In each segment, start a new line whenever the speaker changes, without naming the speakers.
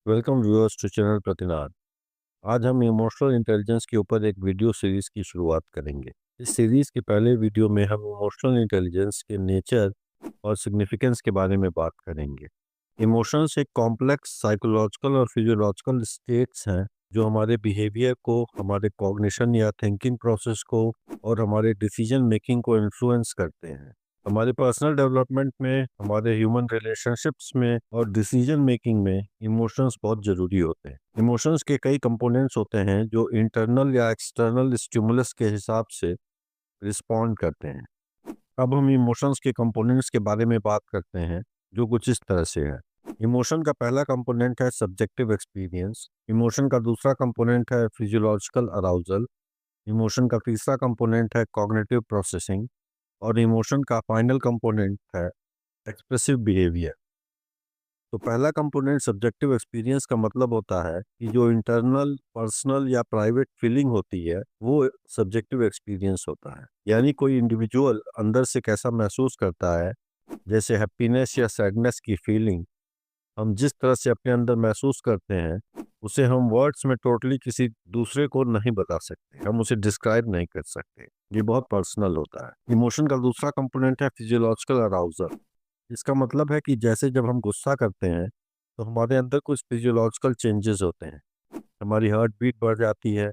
Welcome viewers to channel Pratinad. आज हम emotional intelligence के ऊपर एक वीडियो सीरीज की शुरुआत करेंगे। इस सीरीज के पहले वीडियो में हम इमोशनल इंटेलिजेंस के नेचर और सिग्निफिकेंस के बारे में बात करेंगे। इमोशंस एक कॉम्प्लेक्स साइकोलॉजिकल और फिजियोलॉजिकल स्टेट्स हैं जो हमारे बिहेवियर को, हमारे कॉग्निशन या थिंकिंग प्रोसेस को और हमारे डिसीजन मेकिंग को इन्फ्लुएंस करते हैं। हमारे पर्सनल डेवलपमेंट में, हमारे ह्यूमन रिलेशनशिप्स में और डिसीजन मेकिंग में इमोशंस बहुत ज़रूरी होते हैं। इमोशंस के कई कंपोनेंट्स होते हैं जो इंटरनल या एक्सटर्नल स्टिमुलस के हिसाब से रिस्पॉन्ड करते हैं। अब हम इमोशंस के कंपोनेंट्स के बारे में बात करते हैं, जो कुछ इस तरह से है। इमोशन का पहला कंपोनेंट है सब्जेक्टिव एक्सपीरियंस। इमोशन का दूसरा कंपोनेंट है फिजियोलॉजिकल अराउजल। इमोशन का तीसरा कंपोनेंट है कॉग्निटिव प्रोसेसिंग। और इमोशन का फाइनल कंपोनेंट है एक्सप्रेसिव बिहेवियर। तो पहला कंपोनेंट सब्जेक्टिव एक्सपीरियंस का मतलब होता है कि जो इंटरनल, पर्सनल या प्राइवेट फीलिंग होती है वो सब्जेक्टिव एक्सपीरियंस होता है। यानी कोई इंडिविजुअल अंदर से कैसा महसूस करता है, जैसे हैप्पीनेस या सैडनेस की फीलिंग हम जिस तरह से अपने अंदर महसूस करते हैं उसे हम वर्ड्स में टोटली किसी दूसरे को नहीं बता सकते, हम उसे डिस्क्राइब नहीं कर सकते। ये बहुत पर्सनल होता है। इमोशन का दूसरा कंपोनेंट है फिजियोलॉजिकल अराउजल। इसका मतलब है कि जैसे जब हम गुस्सा करते हैं तो हमारे अंदर कुछ फिजियोलॉजिकल चेंजेस होते हैं। हमारी हार्ट बीट बढ़ जाती है,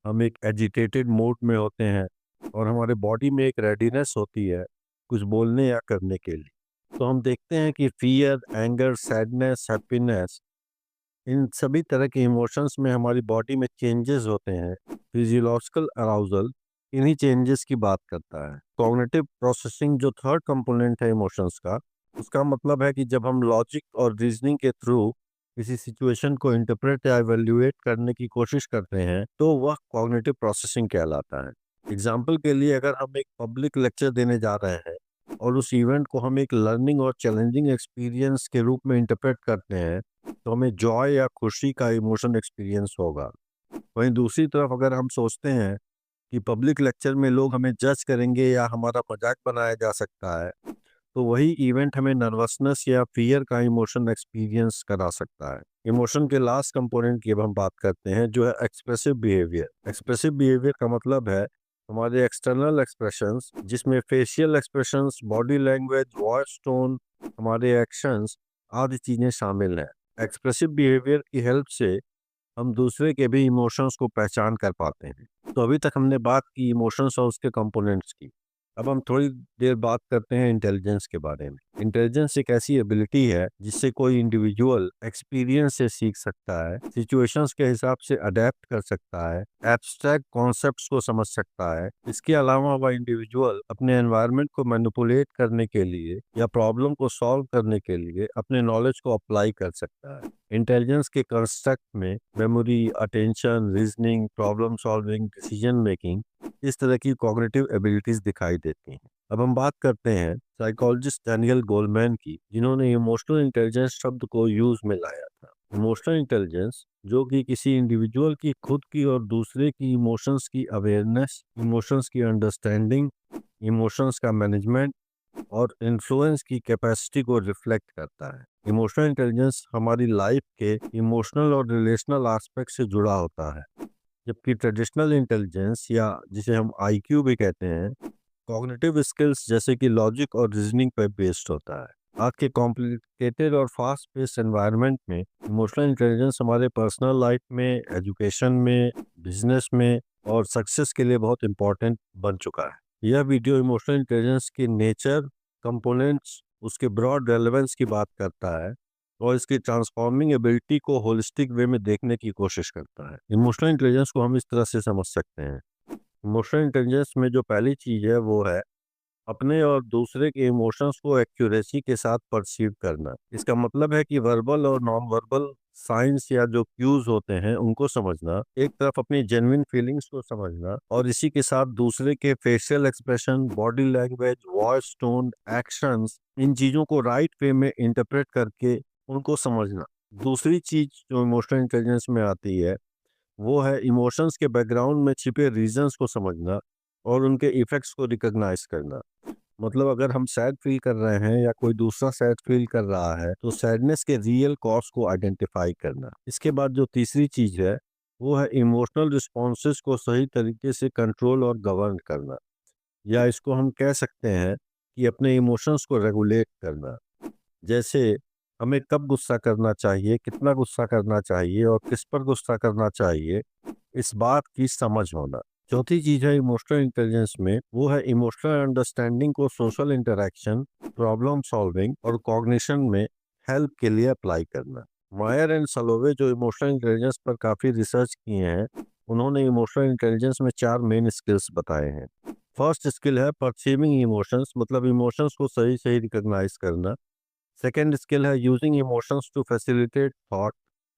हम एक एजिटेटेड मोड में होते हैं और हमारे बॉडी में एक रेडीनेस होती है कुछ बोलने या करने के लिए। तो हम देखते हैं कि फियर, एंगर, सैडनेस, हैप्पीनेस, इन सभी तरह के इमोशंस में हमारी बॉडी में चेंजेस होते हैं। फिजियोलॉजिकल अराउजल इन्हीं चेंजेस की बात करता है। कॉग्निटिव प्रोसेसिंग जो थर्ड कंपोनेंट है इमोशंस का, उसका मतलब है कि जब हम लॉजिक और रीजनिंग के थ्रू किसी सिचुएशन को इंटरप्रेट या इवेल्युएट करने की कोशिश करते हैं तो वह कॉग्निटिव प्रोसेसिंग कहलाता है। एग्जाम्पल के लिए, अगर हम एक पब्लिक लेक्चर देने जा रहे हैं और उस इवेंट को हम एक लर्निंग और चैलेंजिंग एक्सपीरियंस के रूप में इंटरप्रेट करते हैं तो हमें जॉय या खुशी का इमोशन एक्सपीरियंस होगा। वहीं दूसरी तरफ अगर हम सोचते हैं कि पब्लिक लेक्चर में लोग हमें जज करेंगे या हमारा मजाक बनाया जा सकता है, तो वही इवेंट हमें नर्वसनेस या फियर का इमोशन एक्सपीरियंस करा सकता है। इमोशन के लास्ट कंपोनेंट की अब हम बात करते हैं, जो है एक्सप्रेसिव बिहेवियर। एक्सप्रेसिव बिहेवियर का मतलब है हमारे एक्सटर्नल एक्सप्रेशंस, जिसमें facial expressions, body language, voice tone, हमारे एक्शंस आदि चीज़ें शामिल हैं। एक्सप्रेसिव बिहेवियर की हेल्प से हम दूसरे के भी इमोशंस को पहचान कर पाते हैं। तो अभी तक हमने बात की इमोशंस और उसके कंपोनेंट्स की। अब हम थोड़ी देर बात करते हैं इंटेलिजेंस के बारे में। इंटेलिजेंस एक ऐसी एबिलिटी है जिससे कोई इंडिविजुअल एक्सपीरियंस से सीख सकता है, सिचुएशंस के हिसाब से अडेप्ट कर सकता है, एब्स्ट्रैक्ट कॉन्सेप्ट्स को समझ सकता है। इसके अलावा वह इंडिविजुअल अपने एनवायरनमेंट को मैनिपुलेट करने के लिए या प्रॉब्लम को सॉल्व करने के लिए अपने नॉलेज को अप्लाई कर सकता है। इंटेलिजेंस के कंस्ट्रक्ट में memory, attention, reasoning, problem solving, decision making, इस तरह की कॉग्निटिव एबिलिटीज दिखाई देती हैं। अब हम बात करते हैं साइकोलॉजिस्ट डैनियल गोलमैन की, जिन्होंने इमोशनल इंटेलिजेंस शब्द को यूज में लाया था। इमोशनल इंटेलिजेंस जो कि किसी इंडिविजुअल की खुद की और दूसरे की इमोशंस की अवेयरनेस, इमोशंस की अंडरस्टैंडिंग, इमोशंस का मैनेजमेंट और इन्फ्लुएंस की कैपेसिटी को रिफ्लेक्ट करता है। इमोशनल इंटेलिजेंस हमारी लाइफ के इमोशनल और रिलेशनल एस्पेक्ट से जुड़ा होता है, जबकि ट्रेडिशनल इंटेलिजेंस, या जिसे हम आईक्यू भी कहते हैं, कॉग्निटिव स्किल्स जैसे कि लॉजिक और रीजनिंग पर बेस्ड होता है। आज के कॉम्प्लिकेटेड और फास्ट पेस्ड एनवायरनमेंट में इमोशनल इंटेलिजेंस हमारे पर्सनल लाइफ में, एजुकेशन में, बिजनेस में और सक्सेस के लिए बहुत इंपॉर्टेंट बन चुका है। यह वीडियो इमोशनल इंटेलिजेंस की नेचर, कंपोनेंट्स, उसके ब्रॉड रेलेवेंस की बात करता है और इसकी ट्रांसफॉर्मिंग एबिलिटी को होलिस्टिक वे में देखने की कोशिश करता है। इमोशनल इंटेलिजेंस को हम इस तरह से समझ सकते हैं। इमोशनल इंटेलिजेंस में जो पहली चीज़ है वो है अपने और दूसरे के इमोशंस को एक्यूरेसी के साथ परसीव करना। इसका मतलब है कि वर्बल और नॉन वर्बल साइंस या जो क्यूज होते हैं उनको समझना, एक तरफ अपनी जेन्युइन फीलिंग्स को समझना और इसी के साथ दूसरे के facial expression, body language, voice tone, actions, इन चीज़ों को राइट वे में इंटरप्रेट करके उनको समझना। दूसरी चीज जो इमोशनल इंटेलिजेंस में आती है वो है इमोशंस के बैकग्राउंड में छिपे रीजंस को समझना और उनके इफेक्ट्स को रिकॉग्नाइज करना। मतलब अगर हम सैड फील कर रहे हैं या कोई दूसरा सैड फील कर रहा है तो सैडनेस के रियल कॉज को आइडेंटिफाई करना। इसके बाद जो तीसरी चीज है वो है इमोशनल रिस्पॉन्सेस को सही तरीके से कंट्रोल और गवर्न करना, या इसको हम कह सकते हैं कि अपने इमोशंस को रेगुलेट करना। जैसे हमें कब गुस्सा करना चाहिए, कितना गुस्सा करना चाहिए और किस पर गुस्सा करना चाहिए, इस बात की समझ होना। चौथी चीज है इमोशनल इंटेलिजेंस में, वो है इमोशनल अंडरस्टैंडिंग को सोशल इंटरेक्शन, प्रॉब्लम सॉल्विंग और कॉग्निशन में हेल्प के लिए अप्लाई करना। मायर एंड सलोवे जो इमोशनल इंटेलिजेंस पर काफी रिसर्च किए हैं, उन्होंने इमोशनल इंटेलिजेंस में 4 मेन स्किल्स बताए हैं। फर्स्ट स्किल है परसीविंग इमोशंस, मतलब इमोशंस को सही सही रिकॉग्नाइज करना। सेकेंड स्किल है using emotions to facilitate thought,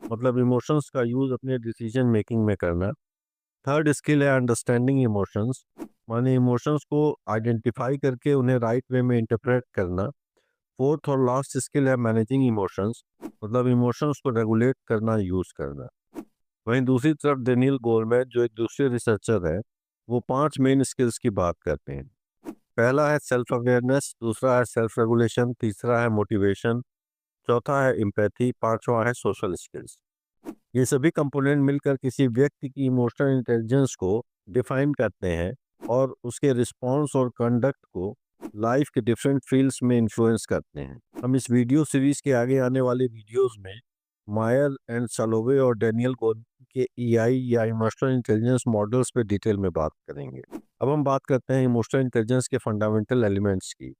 मतलब इमोशंस का यूज अपने डिसीजन मेकिंग में करना। थर्ड स्किल है अंडरस्टैंडिंग इमोशंस, माने इमोशंस को आइडेंटिफाई करके उन्हें राइट वे में इंटरप्रेट करना। फोर्थ और लास्ट स्किल है मैनेजिंग इमोशंस, मतलब इमोशंस को रेगुलेट करना, यूज करना। वहीं दूसरी तरफ डेनियल गोलमैन जो एक दूसरे रिसर्चर है, वो 5 मेन स्किल्स की बात करते हैं। पहला है सेल्फ अवेयरनेस, दूसरा है सेल्फ रेगुलेशन, तीसरा है मोटिवेशन, चौथा है एम्पैथी, पांचवा है सोशल स्किल्स। ये सभी कंपोनेंट मिलकर किसी व्यक्ति की इमोशनल इंटेलिजेंस को डिफाइन करते हैं और उसके रिस्पॉन्स और कंडक्ट को लाइफ के डिफरेंट फील्ड्स में इन्फ्लुएंस करते हैं। हम इस वीडियो सीरीज के आगे आने वाले वीडियोस में मायर एंड सलोवे और डेनियल गोल के ईआई या इमोशनल इंटेलिजेंस मॉडल्स पे डिटेल में बात करेंगे। अब हम बात करते हैं इमोशनल इंटेलिजेंस के फंडामेंटल एलिमेंट्स की।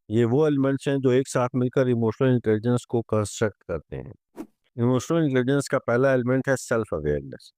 ये वो एलिमेंट्स हैं जो एक साथ मिलकर इमोशनल इंटेलिजेंस को कंस्ट्रक्ट करते हैं। इमोशनल इंटेलिजेंस का पहला एलिमेंट है सेल्फ अवेयरनेस।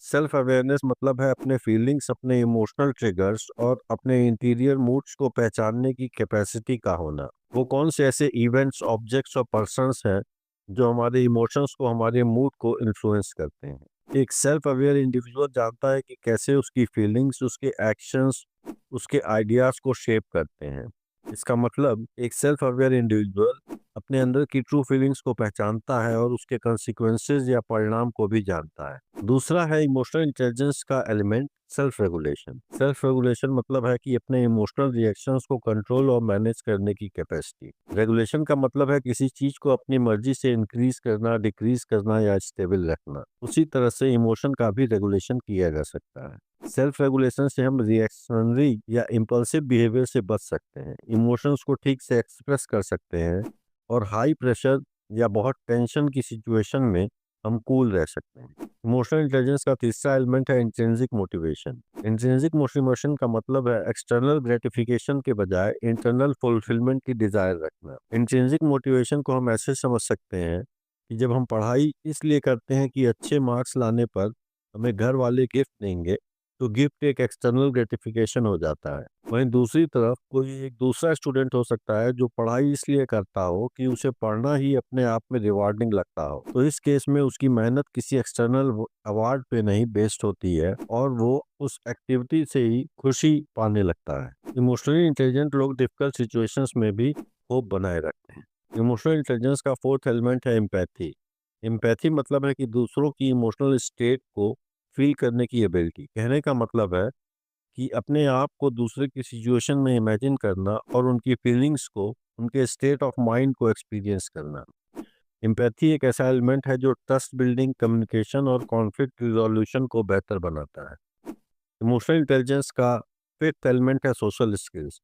सेल्फ अवेयरनेस मतलब है अपने फीलिंग्स, अपने इमोशनल ट्रिगर्स और अपने इंटीरियर मूड्स को पहचानने की कैपेसिटी का होना। वो कौन से ऐसे इवेंट्स, ऑब्जेक्ट्स और पर्सन्स हैं जो हमारे इमोशंस को, हमारे मूड को इन्फ्लुएंस करते हैं। एक सेल्फ अवेयर इंडिविजुअल जानता है कि कैसे उसकी फीलिंग्स, उसके एक्शंस, उसके आइडियाज को शेप करते हैं। इसका मतलब एक सेल्फ अवेयर इंडिविजुअल अपने अंदर की ट्रू फीलिंग्स को पहचानता है और उसके कॉन्सिक्वेंसेस या परिणाम को भी जानता है। दूसरा है इमोशनल इंटेलिजेंस का element self regulation. Self regulation मतलब है कि अपने इमोशनल रिएक्शंस को कंट्रोल और मैनेज करने की कैपेसिटी। रेगुलेशन का मतलब है किसी चीज को अपनी मर्जी से इंक्रीज करना, डिक्रीज करना या स्टेबल रखना। उसी तरह से इमोशन का भी रेगुलेशन किया जा सकता है। सेल्फ रेगुलेशन से हम रिएक्शनरी या इम्पल्सिव बिहेवियर से बच सकते हैं, इमोशंस को ठीक से एक्सप्रेस कर सकते हैं और हाई प्रेशर या बहुत टेंशन की सिचुएशन में हम कूल रह सकते हैं। इमोशनल इंटेलिजेंस का तीसरा एलिमेंट है इंट्रिंसिक मोटिवेशन। इंट्रिंसिक मोटिवेशन का मतलब है एक्सटर्नल ग्रेटिफिकेशन के बजाय इंटरनल फुलफिलमेंट की डिजायर रखना। इंट्रिंसिक मोटिवेशन को हम ऐसे समझ सकते हैं कि जब हम पढ़ाई इसलिए करते हैं कि अच्छे मार्क्स लाने पर हमें घर वाले गिफ्ट देंगे, तो गिफ्ट एक एक्सटर्नल ग्रेटिफिकेशन हो जाता है। वहीं दूसरी तरफ कोई एक दूसरा स्टूडेंट हो सकता है जो पढ़ाई इसलिए करता हो कि उसे पढ़ना ही अपने आप में रिवार्डिंग लगता हो, तो इस केस में उसकी मेहनत किसी एक्सटर्नल अवार्ड पे नहीं बेस्ड होती है और वो उस एक्टिविटी से ही खुशी पाने लगता है। इमोशनली इंटेलिजेंट लोग डिफिकल्ट सिचुएशंस में भी होप बनाए रखते हैं। इमोशनल इंटेलिजेंस का फोर्थ एलिमेंट है एम्पैथी। एम्पैथी मतलब है कि दूसरों की इमोशनल स्टेट को फील करने की एबिलिटी। कहने का मतलब है कि अपने आप को दूसरे की सिचुएशन में इमेजिन करना और उनकी फीलिंग्स को, उनके स्टेट ऑफ माइंड को एक्सपीरियंस करना। एम्पैथी एक ऐसा एलिमेंट है जो ट्रस्ट बिल्डिंग, कम्युनिकेशन और कॉन्फ्लिक्ट रिजोल्यूशन को बेहतर बनाता है। इमोशनल इंटेलिजेंस का फिफ्थ एलिमेंट है सोशल स्किल्स।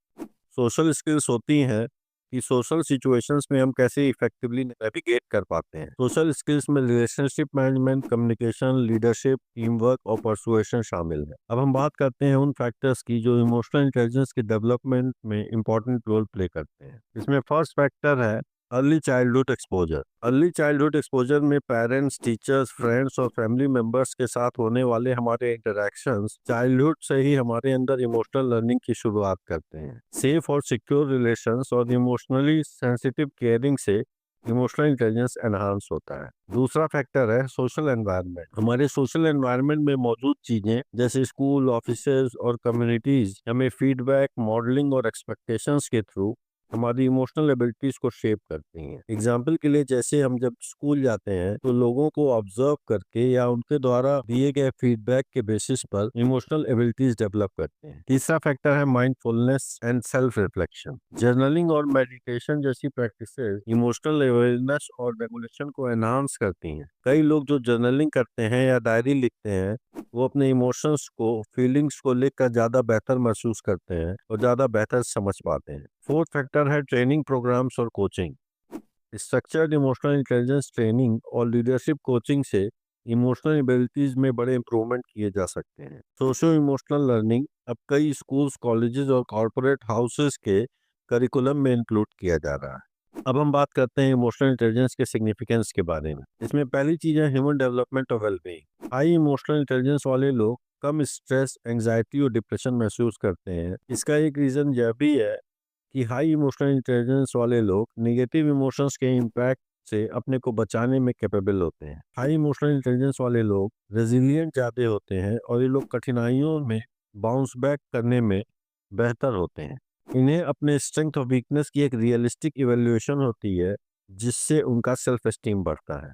सोशल स्किल्स होती हैं कि सोशल सिचुएशंस में हम कैसे इफेक्टिवली नेविगेट कर पाते हैं। सोशल स्किल्स में relationship management, communication, leadership, team work और परसुएशन शामिल है। अब हम बात करते हैं उन फैक्टर्स की जो इमोशनल इंटेलिजेंस के डेवलपमेंट में इंपॉर्टेंट रोल प्ले करते हैं। इसमें फर्स्ट फैक्टर है early childhood exposure. Early childhood exposure में पेरेंट्स, टीचर्स, फ्रेंड्स और फैमिली मेंबर्स के साथ होने वाले हमारे इंटरेक्शंस चाइल्डहुड से ही हमारे अंदर इमोशनल लर्निंग की शुरुआत करते हैं। सेफ और सिक्योर रिलेशंस और इमोशनली सेंसिटिव केयरिंग से इमोशनल इंटेलिजेंस एनहांस होता है। दूसरा फैक्टर है सोशल एनवायरनमेंट। हमारे सोशल एनवायरनमेंट में मौजूद चीजें जैसे स्कूल, ऑफिसेज और कम्युनिटीज हमें फीडबैक, मॉडलिंग और एक्सपेक्टेशंस के थ्रू हमारी इमोशनल एबिलिटीज को शेप करती हैं। एग्जाम्पल के लिए, जैसे हम जब स्कूल जाते हैं तो लोगों को ऑब्जर्व करके या उनके द्वारा दिए गए फीडबैक के बेसिस पर इमोशनल एबिलिटीज डेवलप करते हैं। तीसरा फैक्टर है mindfulness and self reflection. Journaling और मेडिटेशन जैसी प्रैक्टिसेस इमोशनल अवेयरनेस और रेगुलेशन को एनहांस करती हैं। कई लोग जो जर्नलिंग करते हैं या डायरी लिखते हैं वो अपने इमोशंस को, फीलिंग्स को लेकर ज़्यादा बेहतर महसूस करते हैं और ज़्यादा बेहतर समझ पाते हैं। फोर्थ फैक्टर है ट्रेनिंग प्रोग्राम्स और coaching. Structured emotional intelligence training और लीडरशिप कोचिंग से इमोशनल एबिलिटीज में बड़े इंप्रूवमेंट किए जा सकते हैं। सोशो इमोशनल लर्निंग अब कई स्कूल्स, कॉलेजेस और कॉरपोरेट हाउसेस के करिकुलम में इंक्लूड किया जा रहा है। अब हम बात करते हैं इमोशनल इंटेलिजेंस के सिग्निफिकेंस के बारे में। इसमें पहली चीज है ह्यूमन डेवलपमेंट और वेलबींग। हाई इमोशनल इंटेलिजेंस वाले लोग कम स्ट्रेस, एंजाइटी और डिप्रेशन महसूस करते हैं। इसका एक रीजन यह भी है कि हाई इमोशनल इंटेलिजेंस वाले लोग नेगेटिव इमोशंस के इम्पैक्ट से अपने को बचाने में कैपेबल होते हैं। हाई इमोशनल इंटेलिजेंस वाले लोग रेजिलिएंट ज़्यादा होते हैं और ये लोग कठिनाइयों में बाउंस बैक करने में बेहतर होते हैं। इन्हें अपने स्ट्रेंथ और वीकनेस की एक रियलिस्टिक इवेल्युएशन होती है जिससे उनका सेल्फ एस्टीम बढ़ता है।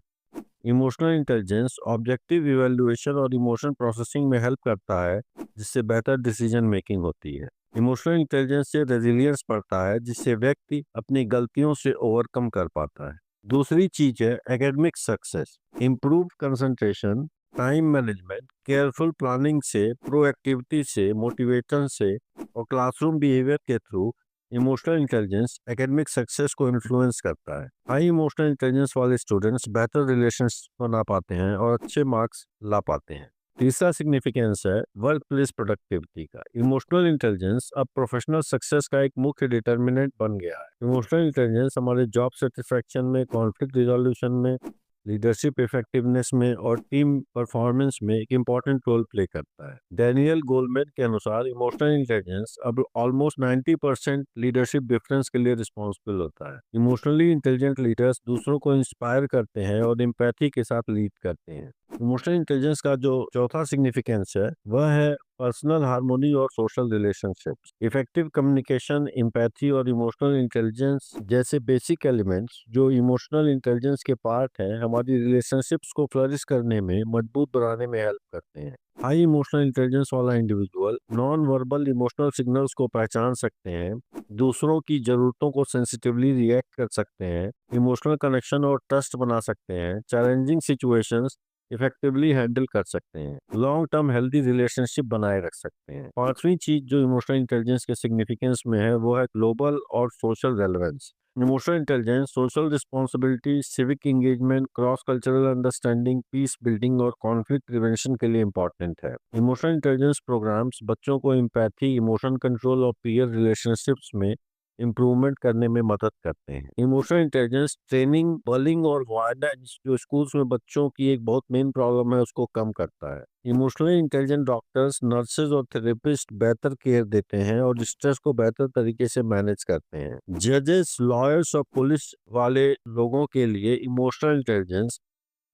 इमोशनल इंटेलिजेंस ऑब्जेक्टिव इवेल्युएशन और इमोशन प्रोसेसिंग में हेल्प करता है जिससे बेहतर डिसीजन मेकिंग होती है। इमोशनल इंटेलिजेंस से रेजिलियंस बढ़ता है जिससे व्यक्ति अपनी गलतियों से ओवरकम कर पाता है। दूसरी चीज है academic success. Improve concentration, time management, careful planning से, प्रोएक्टिविटी से, मोटिवेशन से और क्लासरूम बिहेवियर के through emotional intelligence academic success को इन्फ्लुएंस करता है। हाई इमोशनल इंटेलिजेंस वाले स्टूडेंट्स बेहतर रिलेशंस बना पाते हैं और अच्छे मार्क्स ला पाते हैं। तीसरा सिग्निफिकेंस है वर्क प्लेस प्रोडक्टिविटी का। इमोशनल इंटेलिजेंस अब प्रोफेशनल सक्सेस का एक मुख्य डिटर्मिनेंट बन गया है। इमोशनल इंटेलिजेंस हमारे जॉब सेटिस्फैक्शन में, कॉन्फ्लिक्ट रिजोल्यूशन में, लीडरशिप इफेक्टिवनेस में और टीम परफॉर्मेंस में एक इम्पॉर्टेंट रोल प्ले करता है। डैनियल गोलमैन के अनुसार इमोशनल इंटेलिजेंस अब ऑलमोस्ट 90% लीडरशिप डिफरेंस के लिए रिस्पॉन्सिबल होता है। इमोशनली इंटेलिजेंट लीडर्स दूसरों को इंस्पायर करते हैं और एम्पैथी के साथ लीड करते हैं। इमोशनल इंटेलिजेंस का जो चौथा सिग्निफिकेंस है वह है पर्सनल हार्मोनी और social relationships. Effective communication, empathy और इमोशनल इंटेलिजेंस जैसे बेसिक एलिमेंट्स जो इमोशनल इंटेलिजेंस के पार्ट हैं, हमारी रिलेशनशिप्स को फ्लरिश करने में, मजबूत बनाने में हेल्प करते हैं। हाई इमोशनल इंटेलिजेंस वाला individual non verbal emotional signals को पहचान सकते हैं, दूसरों की जरूरतों को सेंसिटिवली रिएक्ट कर सकते हैं, इमोशनल कनेक्शन और ट्रस्ट बना सकते हैं, चैलेंजिंग सिचुएशंस इफेक्टिवली हैंडल कर सकते हैं, लॉन्ग टर्म हेल्दी रिलेशनशिप बनाए रख सकते हैं। पांचवी चीज जो इमोशनल इंटेलिजेंस के सिग्निफिकेंस में है वो है ग्लोबल और social relevance. Emotional intelligence social responsibility, civic engagement, cross cultural understanding, peace building और कॉन्फ्लिक्ट प्रिवेंशन के लिए इंपॉर्टेंट है। इमोशनल इंटेलिजेंस प्रोग्राम्स बच्चों को एम्पैथी, इमोशन कंट्रोल और पीयर रिलेशनशिप्स में इम्प्रूवमेंट करने में मदद करते हैं। इमोशनल इंटेलिजेंस ट्रेनिंग, बलिंग और वायलेंस जो स्कूल्स में बच्चों की एक बहुत मेन प्रॉब्लम है उसको कम करता है। इमोशनली इंटेलिजेंट डॉक्टर्स, नर्सेज और थेरेपिस्ट बेहतर केयर देते हैं और स्ट्रेस को बेहतर तरीके से मैनेज करते हैं। जजेस, लॉयर्स और पुलिस वाले लोगों के लिए इमोशनल इंटेलिजेंस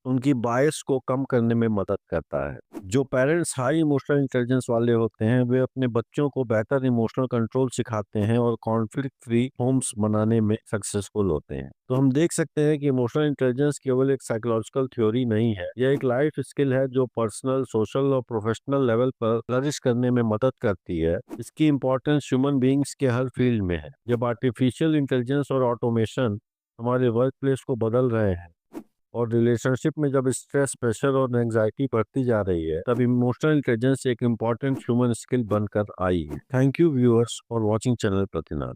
उनकी बायस को कम करने में मदद करता है। जो पेरेंट्स हाई इमोशनल इंटेलिजेंस वाले होते हैं वे अपने बच्चों को बेहतर इमोशनल कंट्रोल सिखाते हैं और कॉन्फ्लिक्ट फ्री होम्स बनाने में सक्सेसफुल होते हैं। तो हम देख सकते हैं कि इमोशनल इंटेलिजेंस केवल एक साइकोलॉजिकल थ्योरी नहीं है, यह एक लाइफ स्किल है जो पर्सनल, सोशल और प्रोफेशनल लेवल पर फ्लरिश करने में मदद करती है। इसकी इंपॉर्टेंस ह्यूमन बींग्स के हर फील्ड में है। जब आर्टिफिशियल इंटेलिजेंस और ऑटोमेशन हमारे वर्क प्लेस को बदल रहे हैं और रिलेशनशिप में जब स्ट्रेस, प्रेशर और एंजाइटी बढ़ती जा रही है, तब इमोशनल इंटेलिजेंस एक इम्पॉर्टेंट ह्यूमन स्किल बनकर आई है। Thank you viewers for watching channel प्रतिनाथ।